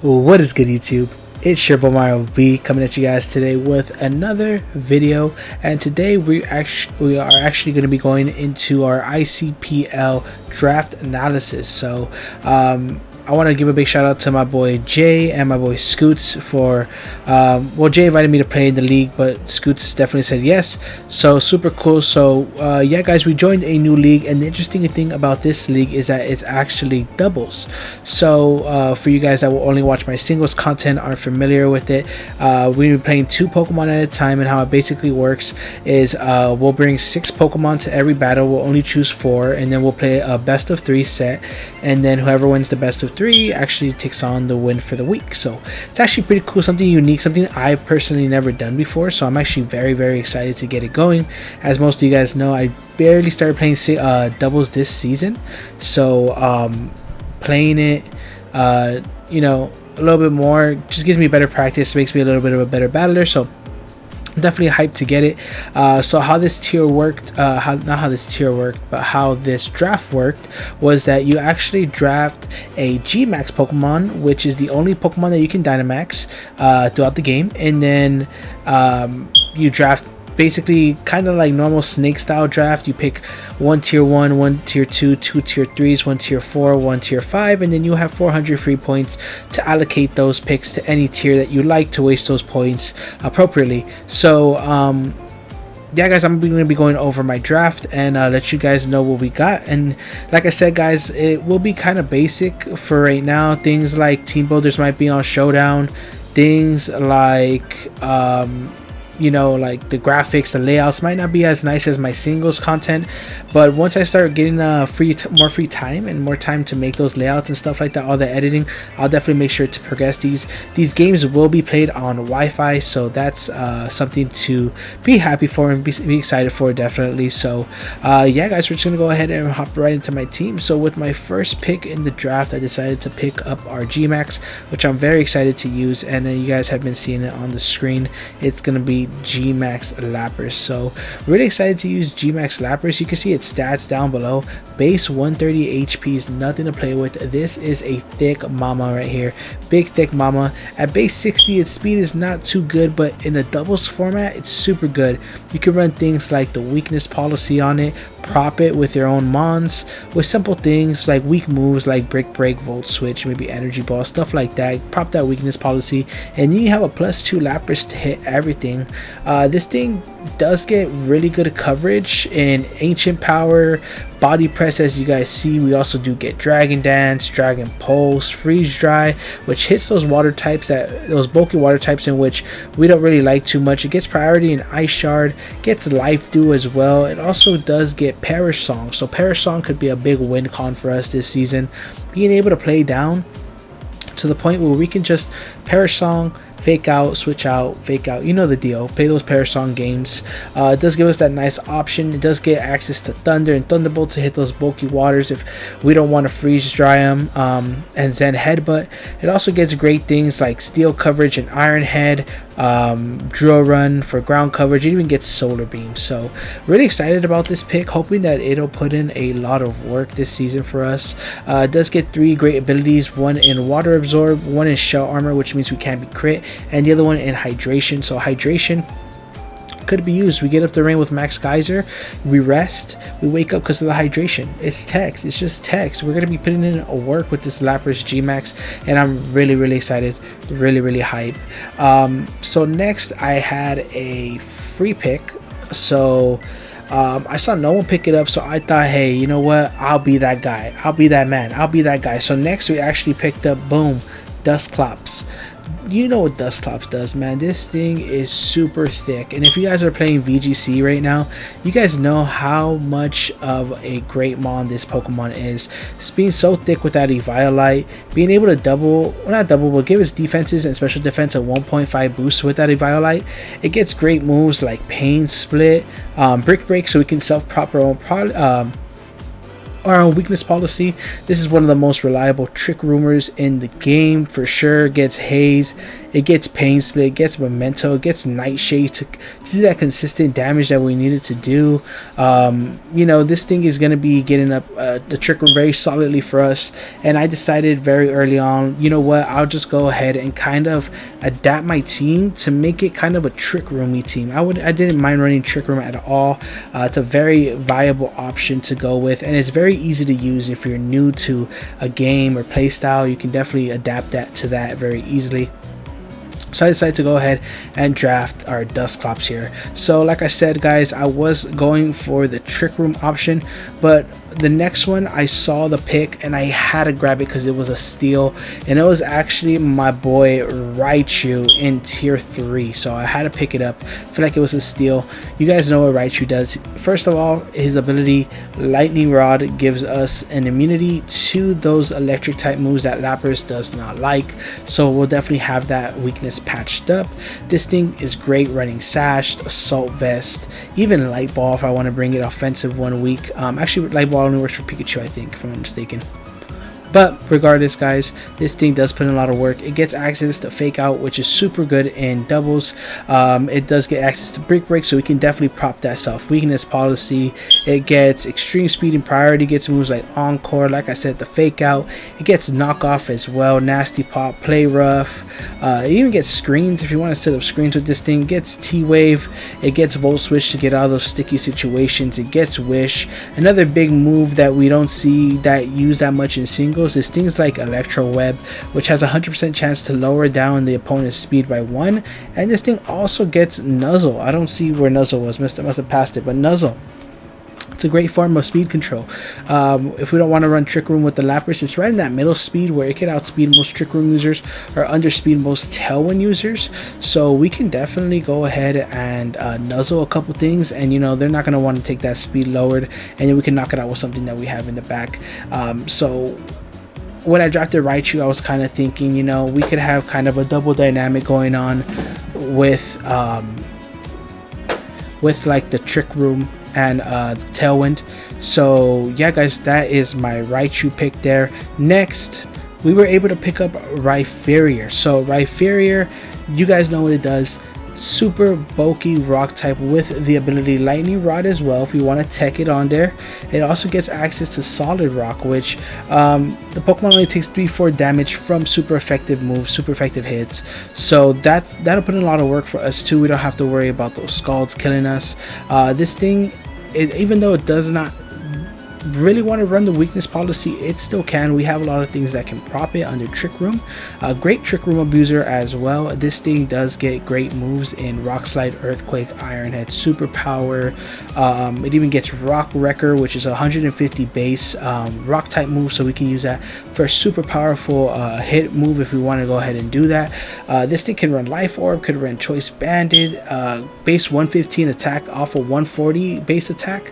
What is good, YouTube? It's your boy Mario B coming at you guys today with another video, and today we are actually going to be going into our ICPL draft analysis. So I want to give a big shout out to my boy Jay and my boy Scoots for well, Jay invited me to play in the league, but Scoots definitely said yes, so super cool. So yeah guys, we joined a new league, and the interesting thing about this league is that it's actually doubles. So for you guys that will only watch my singles content, aren't familiar with it, we'll be playing 2 Pokemon at a time, and how it basically works is we'll bring 6 Pokemon to every battle. We'll only choose 4, and then we'll play a best of 3 set, and then whoever wins the best of 3 actually takes on the win for the week. So it's actually pretty cool, something unique, something I've personally never done before, so I'm actually very excited to get it going. As most of you guys know, I barely started playing doubles this season, so playing it you know, a little bit more just gives me better practice, makes me a little bit of a better battler, so definitely hyped to get it. So how this tier worked, not how this tier worked, but how this draft worked was that you actually draft a G-Max Pokemon, which is the only Pokemon that you can Dynamax throughout the game, and then you draft basically kind of like normal snake style draft. You pick 1 tier 1, 1 tier 2, 2 tier 3s, 1 tier 4, 1 tier 5, and then you have 400 free points to allocate those picks to any tier that you like to waste those points appropriately. So yeah guys, I'm going to be going over my draft and let you guys know what we got. And like I said guys, it will be kind of basic for right now. Things like team builders might be on Showdown, things like you know, like the graphics, the layouts might not be as nice as my singles content, but once I start getting more free time and more time to make those layouts and stuff like that, all the editing, I'll definitely make sure to progress these games. Will be played on Wi-Fi, so that's something to be happy for and be excited for, definitely. So yeah guys, we're just gonna go ahead and hop right into my team. So with my first pick in the draft, I decided to pick up our G-Max, which I'm very excited to use, and you guys have been seeing it on the screen. It's gonna be G-Max Lapras. So really excited to use G-Max Lapras. You can see its stats down below. Base 130 HP is nothing to play with. This is a thick mama right here, big thick mama. At base 60, its speed is not too good, but in a doubles format, it's super good. You can run things like the weakness policy on it, prop it with your own mons, with simple things like weak moves like Brick Break, Volt Switch, maybe Energy Ball, stuff like that. Prop that weakness policy, and then you have a +2 Lapras to hit everything. This thing does get really good coverage in Ancient Power, Body Press, as you guys see. We also do get Dragon Dance, Dragon Pulse, Freeze Dry, which hits those water types, those bulky water types in which we don't really like too much. It gets priority in Ice Shard, gets Life Dew as well. It also does get Perish Song, so Perish Song could be a big win con for us this season, being able to play down to the point where we can just Perish Song, fake out, switch out, fake out, you know the deal. Play those Perish Song games. It does give us that nice option. It does get access to Thunder and Thunderbolt to hit those bulky waters if we don't want to freeze dry them, and Zen Headbutt. It also gets great things like Steel coverage and Iron Head, Drill Run for ground coverage. It even gets Solar Beam. So really excited about this pick, hoping that it'll put in a lot of work this season for us. It does get 3 great abilities, one in Water Absorb, one in Shell Armor, which means we can't be crit, and the other one in Hydration. So Hydration could be used. We get up the ring with Max Geyser, we rest, we wake up because of the hydration. It's text, it's just text. We're going to be putting in a work with this Lapras G-Max, and I'm really excited, really hype. So next I had a free pick, so I saw no one pick it up, so I thought, hey, you know what, I'll be that guy, I'll be that man, I'll be that guy. So next we actually picked up, boom, Dusclops. You know what Dusclops does, man. This thing is super thick, and if you guys are playing VGC right now, you guys know how much of a great mon this Pokemon is. It's being so thick with that Eviolite, being able to but give its defenses and special defense a 1.5 boost with that Eviolite. It gets great moves like Pain Split, Brick Break, so we can self-prop our own Our weakness policy. This is one of the most reliable trick rumors in the game for sure. It gets haze, it gets pain split, it gets memento, it gets nightshade to do that consistent damage that we needed to do. You know, this thing is going to be getting up the trick room very solidly for us, and I decided very early on, you know what, I'll just go ahead and kind of adapt my team to make it kind of a trick roomy team. I didn't mind running trick room at all. It's a very viable option to go with, and it's very easy to use. If you're new to a game or playstyle, you can definitely adapt that to that very easily. So I decided to go ahead and draft our Dusclops here. So like I said, guys, I was going for the trick room option, but the next one I saw the pick and I had to grab it because it was a steal, and it was actually my boy Raichu in tier 3. So I had to pick it up. I feel like it was a steal. You guys know what Raichu does. First of all, his ability Lightning Rod gives us an immunity to those electric type moves that Lapras does not like. So we'll definitely have that weakness patched up. This thing is great running Sashed, Assault Vest, even Light Ball if I want to bring it offensive 1 week. Actually, Light Ball only works for Pikachu, I think, if I'm not mistaken. But regardless, guys, this thing does put in a lot of work. It gets access to Fake Out, which is super good in doubles. It does get access to Brick Break, so we can definitely prop that self weakness policy. It gets extreme speed and priority, gets moves like Encore, like I said, the Fake Out. It gets Knockoff as well, Nasty Pop, Play Rough. It even gets screens if you want to set up screens with this thing. It gets T-Wave. It gets Volt Switch to get out of those sticky situations. It gets Wish. Another big move that we don't see that used that much in singles is things like Electro Web, which has a 100% chance to lower down the opponent's speed by 1. And this thing also gets Nuzzle. I don't see where Nuzzle was. Must have passed it, but Nuzzle. It's a great form of speed control. If we don't want to run Trick Room with the Lapras, it's right in that middle speed where it can outspeed most Trick Room users or underspeed most Tailwind users. So we can definitely go ahead and nuzzle a couple things, and you know, they're not going to want to take that speed lowered, and then we can knock it out with something that we have in the back. So when I drafted Raichu, I was kind of thinking, you know, we could have kind of a double dynamic going on with like the Trick Room and the Tailwind. So yeah, guys, that is my Raichu pick there. Next, we were able to pick up Rhyperior. So Rhyperior, you guys know what it does. Super bulky rock type with the ability Lightning Rod as well if you want to tech it on there. It also gets access to Solid Rock, which the Pokemon only takes 3-4 damage from super effective moves, super effective hits. So that'll put in a lot of work for us too. We don't have to worry about those Scalds killing us. This thing, even though it does not really want to run the weakness policy, it still can. We have a lot of things that can prop it under Trick Room. Great Trick Room abuser as well. This thing does get great moves in Rock Slide, Earthquake, Iron Head, Super Power. It even gets Rock Wrecker, which is 150 base rock type move, so we can use that for a super powerful hit move if we want to go ahead and do that. This thing can run Life Orb, could run Choice Bandit, base 115 attack off of 140 base attack.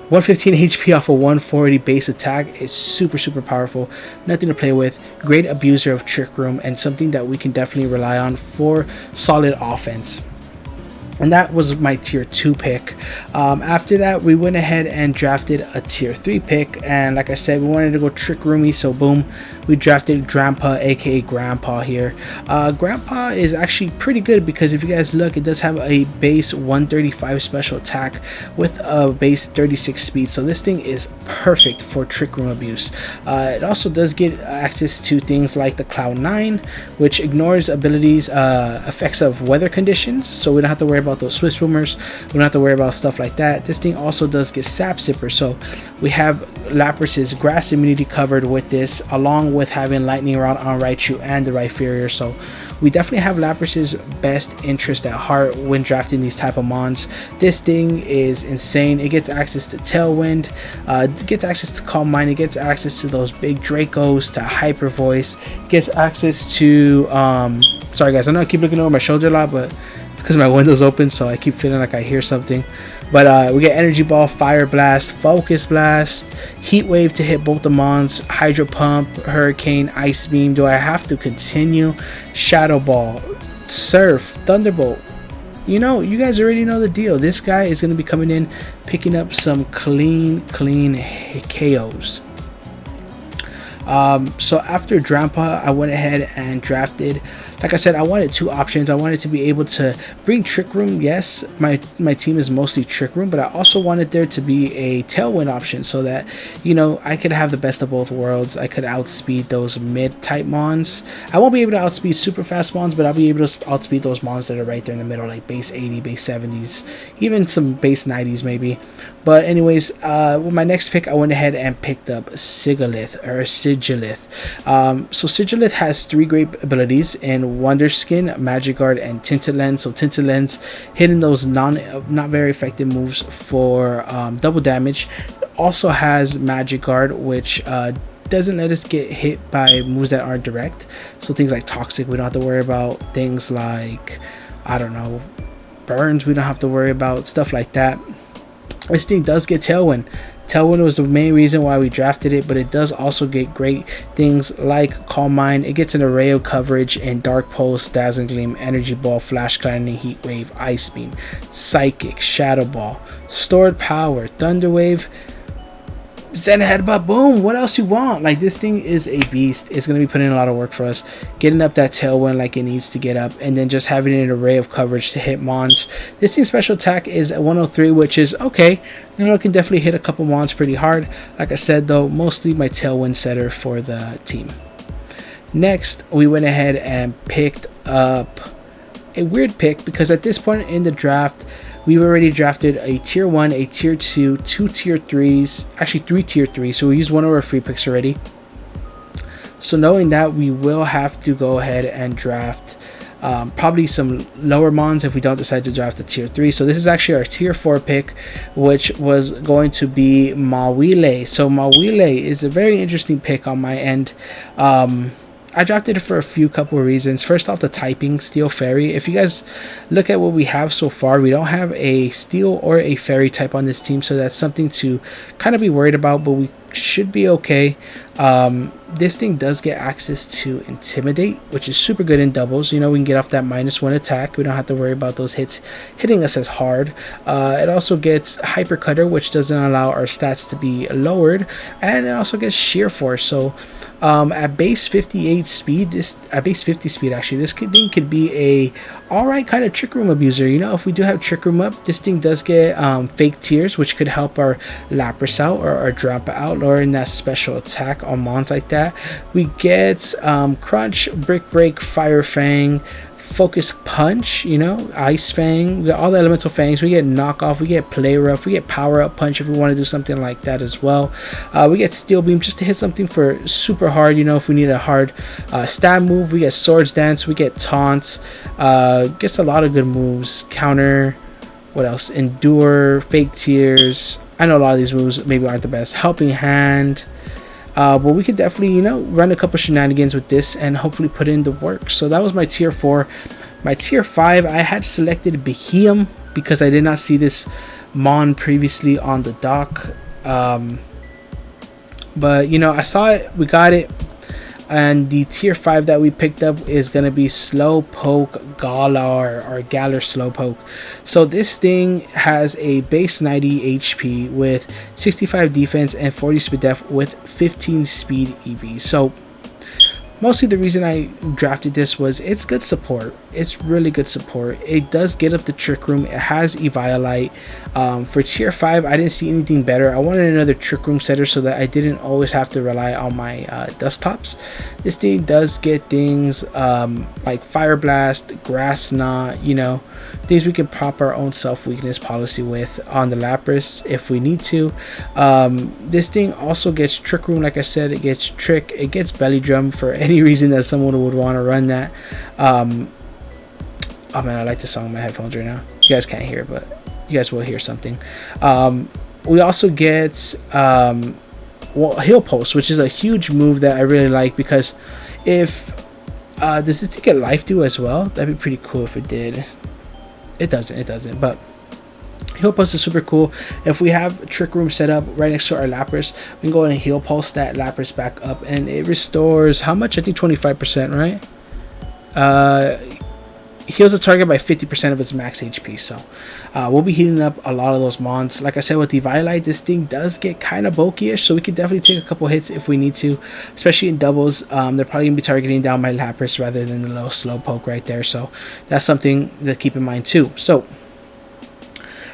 115 HP off of 140 base attack is super powerful. Nothing to play with. Great abuser of Trick Room and something that we can definitely rely on for solid offense. And that was my tier 2 pick. After that, we went ahead and drafted a tier 3 pick, and like I said, we wanted to go Trick Roomy, so boom, we drafted Grandpa, aka Grandpa here. Grandpa is actually pretty good because if you guys look, it does have a base 135 special attack with a base 36 speed, so this thing is perfect for Trick Room abuse. It also does get access to things like the Cloud 9, which ignores abilities effects of weather conditions, so we don't have to worry about those Swiss Swimmers. We don't have to worry about stuff like that. This thing also does get Sap Sipper, so we have Lapras's grass immunity covered with this, along with having Lightning Rod on Raichu and the Rhyperior. So we definitely have Lapras's best interest at heart when drafting these type of mons. This thing is insane. It gets access to Tailwind, it gets access to Calm Mind, it gets access to those big Dracos, to Hyper Voice, it gets access to sorry guys, I know I keep looking over my shoulder a lot, but because my window's open, so I keep feeling like I hear something. But we get Energy Ball, Fire Blast, Focus Blast, Heat Wave to hit both the mons, Hydro Pump, Hurricane, Ice Beam. Do I have to continue? Shadow Ball, Surf, Thunderbolt, you know, you guys already know the deal. This guy is going to be coming in, picking up some clean KOs. So after Drampa, I went ahead and drafted. Like I said, I wanted two options. I wanted to be able to bring Trick Room. Yes, my team is mostly Trick Room, but I also wanted there to be a Tailwind option so that, you know, I could have the best of both worlds. I could outspeed those mid-type mons. I won't be able to outspeed super fast mons, but I'll be able to outspeed those mons that are right there in the middle, like base 80, base 70s, even some base 90s maybe. But anyways, with my next pick, I went ahead and picked up Sigilith, or Sigilith. So Sigilith has 3 great abilities in Wonder Skin, Magic Guard, and Tinted Lens. So Tinted Lens hitting those not very effective moves for double damage. Also has Magic Guard, which doesn't let us get hit by moves that aren't direct. So things like Toxic, we don't have to worry about. Things like, I don't know, Burns, we don't have to worry about. Stuff like that. This thing does get Tailwind. Tailwind was the main reason why we drafted it, but it does also get great things like Calm Mind. It gets an array of coverage in Dark Pulse, Dazzling Gleam, Energy Ball, Flash Cleansing, Heat Wave, Ice Beam, Psychic, Shadow Ball, Stored Power, Thunder Wave, Zen Headbutt, boom. What else you want? Like, this thing is a beast. It's going to be putting in a lot of work for us, getting up that Tailwind like it needs to get up, and then just having an array of coverage to hit mons. This thing's special attack is at 103, which is okay. You know, it can definitely hit a couple mons pretty hard. Like I said, though, mostly my Tailwind setter for the team. Next, we went ahead and picked up a weird pick, because at this point in the draft, we've already drafted a tier 1, a tier 2, 2 tier 3s, actually 3 tier 3s, so we used one of our free picks already. So knowing that, we will have to go ahead and draft probably some lower mons if we don't decide to draft a tier 3. So this is actually our tier 4 pick, which was going to be Mawile. So Mawile is a very interesting pick on my end. I drafted it for a couple of reasons. First off, the typing, Steel Fairy. If you guys look at what we have so far, we don't have a Steel or a Fairy type on this team, so that's something to kind of be worried about, but we should be okay. This thing does get access to Intimidate, which is super good in doubles. You know, we can get off that -1 attack. We don't have to worry about those hits hitting us as hard. It also gets Hyper Cutter, which doesn't allow our stats to be lowered, and it also gets Sheer Force. So at base 58 speed, at base 50 speed actually, this thing could be a alright kind of Trick Room abuser. You know, if we do have Trick Room up, this thing does get Fake Tears, which could help our Lapras out or our Drampa out, lowering that special attack on mons like that. We get Crunch, Brick Break, Fire Fang, Focus Punch, you know, Ice Fang. We got all the elemental fangs. We get Knockoff, we get Play Rough, we get Power Up Punch if we want to do something like that as well. We get Steel Beam just to hit something for super hard, you know, if we need a hard stab move. We get Swords Dance, we get Taunt, gets a lot of good moves. Counter, what else? Endure, Fake Tears. I know a lot of these moves maybe aren't the best. Helping Hand. But we could definitely, you know, run a couple shenanigans with this and hopefully put in the work. So that was my tier 4. My tier 5, I had selected Behemoth because I did not see this mon previously on the dock. But, you know, I saw it, we got it. And the tier 5 that we picked up is going to be Slowpoke Galar, or Galar Slowpoke. So this thing has a base 90 HP with 65 defense and 40 speed def with 15 speed EV. So mostly the reason I drafted this was it's good support. It's really good support. It does get up the Trick Room. It has Eviolite. For tier 5, I didn't see anything better. I wanted another Trick Room setter so that I didn't always have to rely on my desktops. This thing does get things like Fire Blast, Grass Knot, you know, things we can prop our own self-weakness policy with on the Lapras if we need to. This thing also gets Trick Room, like I said. It gets Trick, it gets Belly Drum for any reason that someone would want to run that. Oh man, I like the song in my headphones right now. You guys can't hear, but you guys will hear something. We also get Heal Pulse, which is a huge move that I really like, because if does this thing get Life Dew as well? That'd be pretty cool if it did. It doesn't, but Heal Pulse is super cool. If we have Trick Room set up right next to our Lapras, we can go and Heal Pulse that Lapras back up, and it restores how much? I think 25%, right? heals the target by 50% of its max HP. So we'll be heating up a lot of those mons. Like I said, with the Violite, this thing does get kind of bulky-ish, so we could definitely take a couple hits if we need to, especially in doubles. They're probably going to be targeting down my Lapras rather than the little slow poke right there, so that's something to keep in mind too. So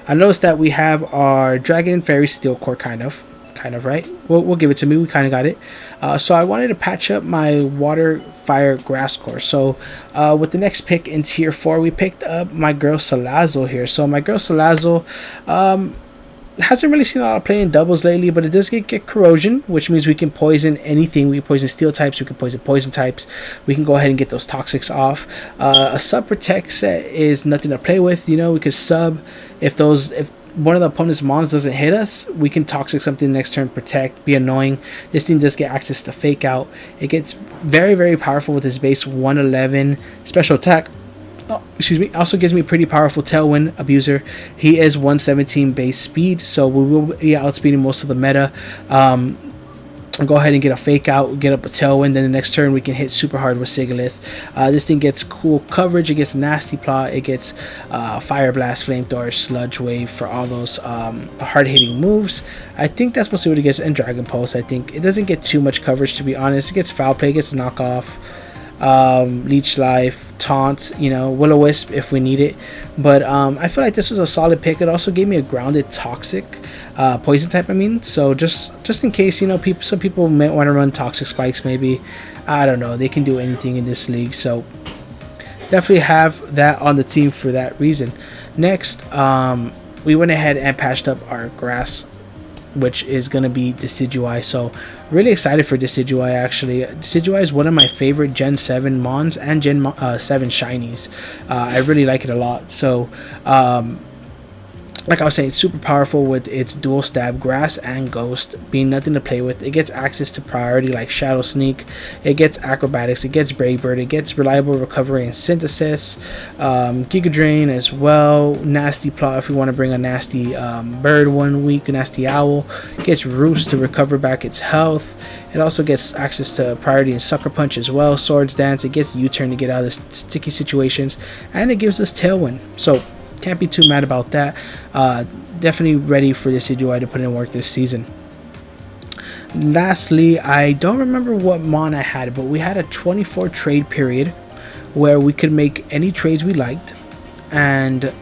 I noticed that we have our Dragon and Fairy Steel Core kind of, right? We'll give it to me. We kind of got it. So I wanted to patch up my Water, Fire, Grass Core. So with the next pick in Tier 4, we picked up my girl Salazzle here. So my girl Salazzle hasn't really seen a lot of play in doubles lately, but it does get Corrosion, which means we can poison anything. We can poison Steel types, we can poison types. We can go ahead and get those Toxics off. A Sub Protect set is nothing to play with. You know, we could sub if one of the opponent's mons doesn't hit us, we can Toxic something next turn, protect, be annoying. This thing does get access to Fake Out. It gets very, very powerful with his base 111 special attack. Oh, excuse me. Also gives me pretty powerful Tailwind Abuser. He is 117 base speed, so we will be outspeeding most of the meta. Go ahead and get a Fake Out, get up a Tailwind, then the next turn we can hit super hard with Sigilyph. This thing gets cool coverage, it gets Nasty Plot, it gets Fire Blast, Flamethrower, Sludge Wave for all those hard-hitting moves. I think that's mostly what it gets, and Dragon Pulse. I think it doesn't get too much coverage, to be honest. It gets Foul Play, it gets Knockoff, Leech Life, Taunt, you know, Will-O-Wisp if we need it. But I feel like this was a solid pick. It also gave me a grounded Toxic poison type, I mean, so just in case, you know, some people might want to run Toxic Spikes, maybe. I don't know, they can do anything in this league, so definitely have that on the team for that reason. Next, we went ahead and patched up our Grass, which is going to be Decidueye. So really excited for Decidueye. Actually, Decidueye is one of my favorite Gen 7 mons and Gen 7 shinies. I really like it a lot. So like I was saying, super powerful with its dual stab, Grass and Ghost being nothing to play with. It gets access to priority like Shadow Sneak, it gets Acrobatics, it gets Brave Bird, it gets Reliable Recovery and Synthesis, Giga Drain as well, Nasty Plot if we want to bring a nasty bird 1 week, a nasty owl. It gets Roost to recover back its health. It also gets access to priority and Sucker Punch as well, Swords Dance, it gets U-Turn to get out of sticky situations, and it gives us Tailwind. So can't be too mad about that. Definitely ready for this Decidueye to put in work this season. Lastly, I don't remember what mon I had, but we had a 24 trade period where we could make any trades we liked, and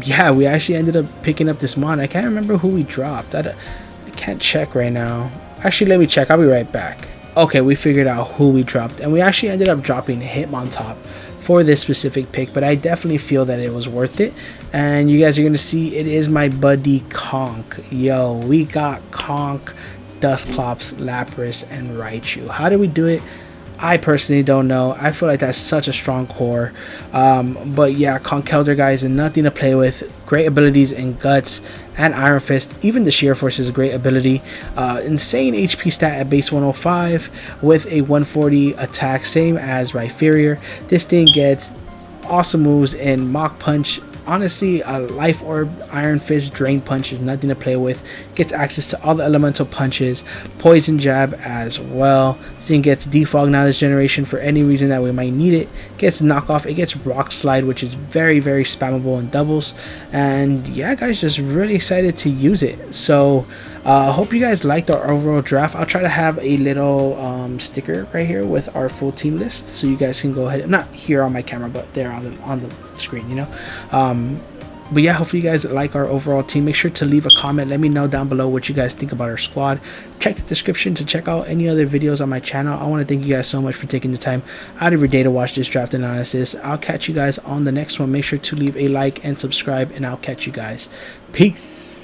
yeah, we actually ended up picking up this mon. I can't remember who we dropped. I can't check right now. Actually, let me check. I'll be right back. Okay, we figured out who we dropped, and we actually ended up dropping Hitmontop for this specific pick, but I definitely feel that it was worth it. And you guys are going to see it is my buddy Conk. Yo, we got Conk, Dusclops, Lapras, and Raichu. How did we do it? I personally don't know. I feel like that's such a strong core. But yeah, Conkeldurr, guys, and nothing to play with. Great abilities in Guts and Iron Fist. Even the Sheer Force is a great ability. Insane HP stat at base 105 with a 140 attack, same as Rhyperior. This thing gets awesome moves in Mach Punch. Honestly, a Life Orb, Iron Fist, Drain Punch is nothing to play with. Gets access to all the elemental punches, Poison Jab as well. This thing gets Defog now this generation for any reason that we might need it. Gets Knockoff, it gets Rock Slide, which is very, very spammable in doubles. And yeah, guys, just really excited to use it. So hope you guys liked our overall draft. I'll try to have a little sticker right here with our full team list, so you guys can go ahead, not here on my camera, but there on the screen, you know. But yeah, hopefully you guys like our overall team. Make sure to leave a comment. Let me know down below what you guys think about our squad. Check the description to check out any other videos on my channel. I want to thank you guys so much for taking the time out of your day to watch this draft analysis. I'll catch you guys on the next one. Make sure to leave a like and subscribe, and I'll catch you guys. Peace.